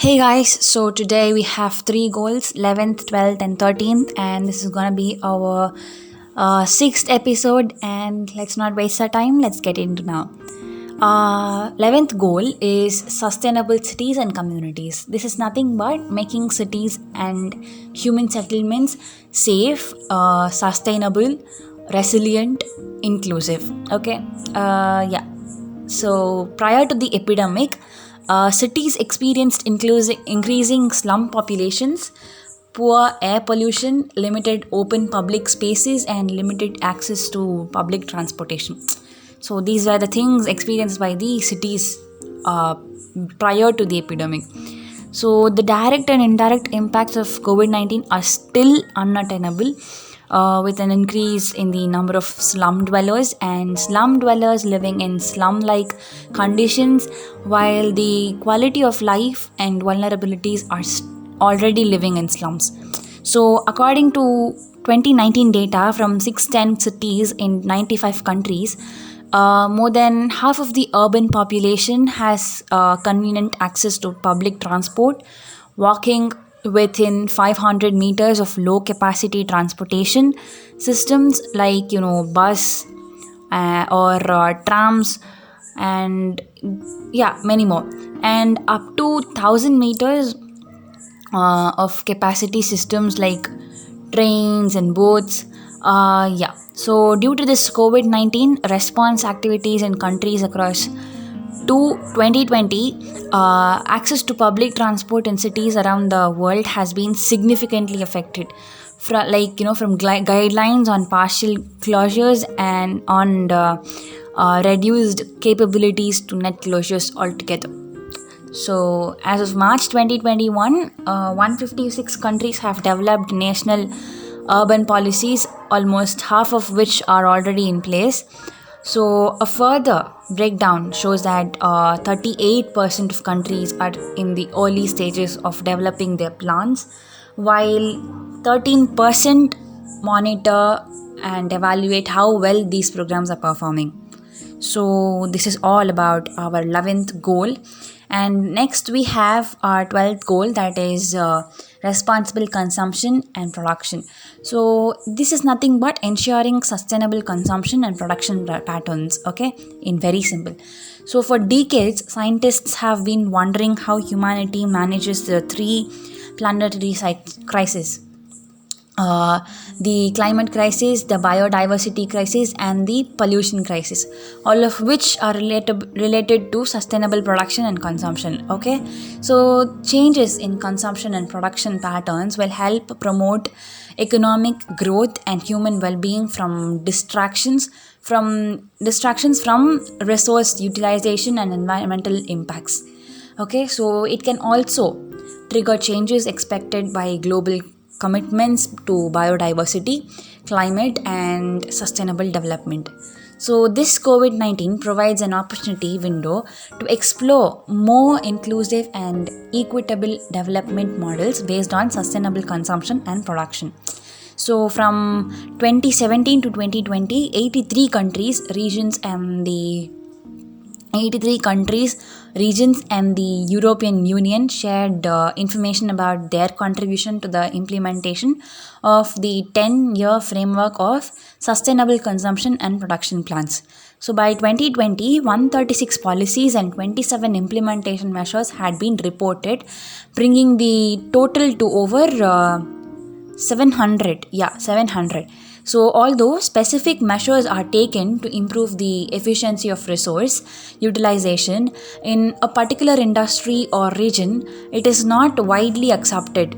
Hey guys, so today we have three goals 11th, 12th, and 13th, and this is gonna be our sixth episode. And let's not waste our time, let's get into now. 11th goal is sustainable cities and communities. This is nothing but making cities and human settlements safe, sustainable, resilient, inclusive. Okay, yeah. So prior to the epidemic, cities experienced increasing slum populations, poor air pollution, limited open public spaces, and limited access to public transportation. So these are the things experienced by the cities uh, prior to the epidemic. So the direct and indirect impacts of COVID-19 are still unattainable, with an increase in the number of slum dwellers and slum dwellers living in slum-like conditions, while the quality of life and vulnerabilities are already living in slums. So according to 2019 data from 610 cities in 95 countries, more than half of the urban population has convenient access to public transport, walking within 500 meters of low capacity transportation systems like bus or trams, and yeah, many more, and up to 1000 meters of capacity systems like trains and boats. Yeah. So, due to this COVID 19 response activities in countries across to 2020, access to public transport in cities around the world has been significantly affected. From guidelines on partial closures and on the reduced capabilities to net closures altogether. So, as of March 2021, 156 countries have developed national urban policies, almost half of which are already in place. So, a further breakdown shows that 38% of countries are in the early stages of developing their plans, while 13% monitor and evaluate how well these programs are performing. So, this is all about our 11th goal. And next, we have our 12th goal, that is responsible consumption and production. So, this is nothing but ensuring sustainable consumption and production patterns, okay, in very simple. So, for decades, scientists have been wondering how humanity manages the three planetary crises: uh, the climate crisis, the biodiversity crisis, and the pollution crisis, all of which are related to sustainable production and consumption. Okay, so changes in consumption and production patterns will help promote economic growth and human well-being from resource utilization and environmental impacts. Okay, so it can also trigger changes expected by global commitments to biodiversity, climate, and sustainable development. So, this COVID 19 provides an opportunity window to explore more inclusive and equitable development models based on sustainable consumption and production. So, from 2017 to 2020, 83 countries, regions, and the European Union shared information about their contribution to the implementation of the 10-year framework of sustainable consumption and production plans. So by 2020, 136 policies and 27 implementation measures had been reported, bringing the total to over 700. Yeah, 700. So, although specific measures are taken to improve the efficiency of resource utilization in a particular industry or region, it is not widely accepted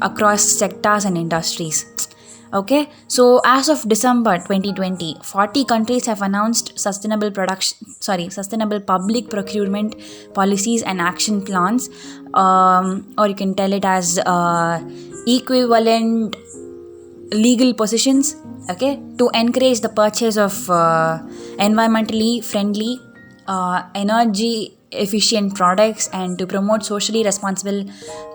across sectors and industries. Okay, so as of December 2020, 40 countries have announced sustainable public procurement policies and action plans, or you can tell it as equivalent legal positions, okay, to encourage the purchase of environmentally friendly, energy efficient products, and to promote socially responsible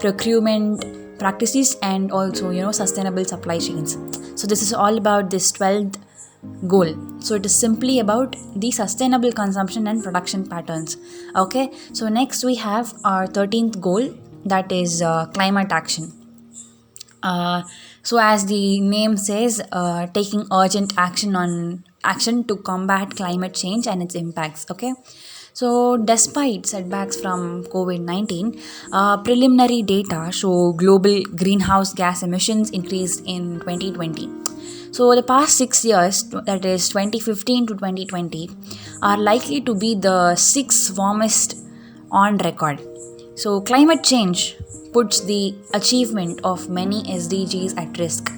procurement practices, and also sustainable supply chains. So this is all about this 12th goal. So it is simply about the sustainable consumption and production patterns. Okay, so next we have our 13th goal, that is climate action. Uh, so as the name says, taking urgent action to combat climate change and its impacts. Okay, so despite setbacks from COVID-19, preliminary data show global greenhouse gas emissions increased in 2020. So the past 6 years, that is 2015 to 2020, are likely to be the six warmest on record. So climate change puts the achievement of many SDGs at risk.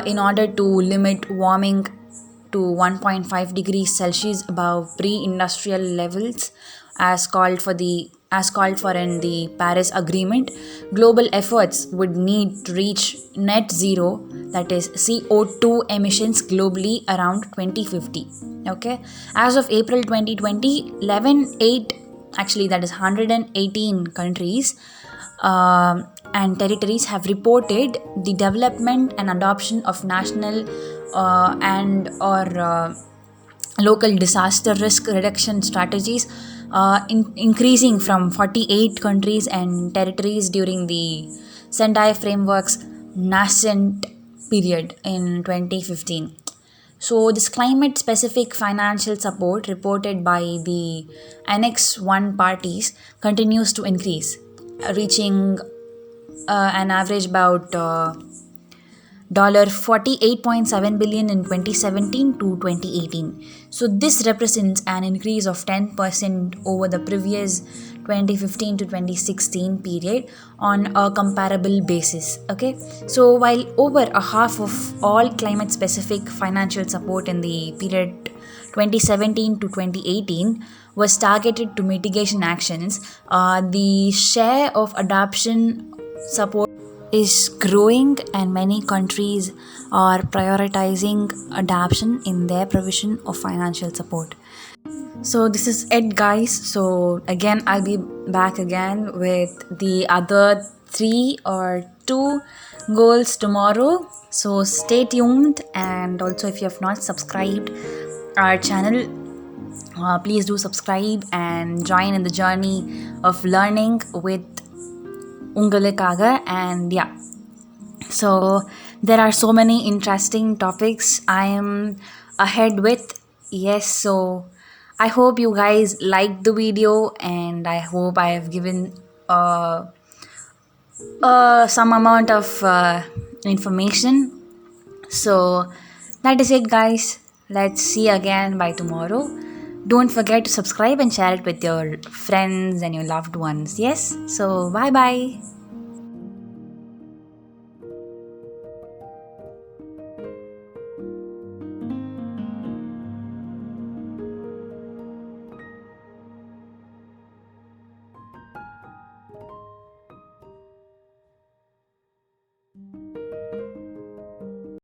In order to limit warming to 1.5 degrees Celsius above pre-industrial levels, as called for in the Paris Agreement, global efforts would need to reach net zero, that is CO2 emissions globally around 2050. Okay, as of April 2020, 118 countries and territories have reported the development and adoption of national and or local disaster risk reduction strategies, increasing from 48 countries and territories during the Sendai Framework's nascent period in 2015. So, this climate specific financial support reported by the Annex 1 parties continues to increase, reaching an average about $48.7 billion in 2017 to 2018. So this represents an increase of 10% over the previous 2015 to 2016 period on a comparable basis. Okay, so while over a half of all climate specific financial support in the period 2017 to 2018 was targeted to mitigation actions, the share of adoption support is growing, and many countries are prioritizing adoption in their provision of financial support. So this is it, guys. So again, I'll be back again with the other 3 or 2 goals tomorrow. So stay tuned, and also if you have not subscribed our channel, please do subscribe and join in the journey of learning with Ungalukaga. And yeah, so there are so many interesting topics I am ahead with. Yes, so I hope you guys liked the video, and I hope I have given some amount of information. So that is it, guys. Let's see again by tomorrow. Don't forget to subscribe and share it with your friends and your loved ones. Yes, so bye bye.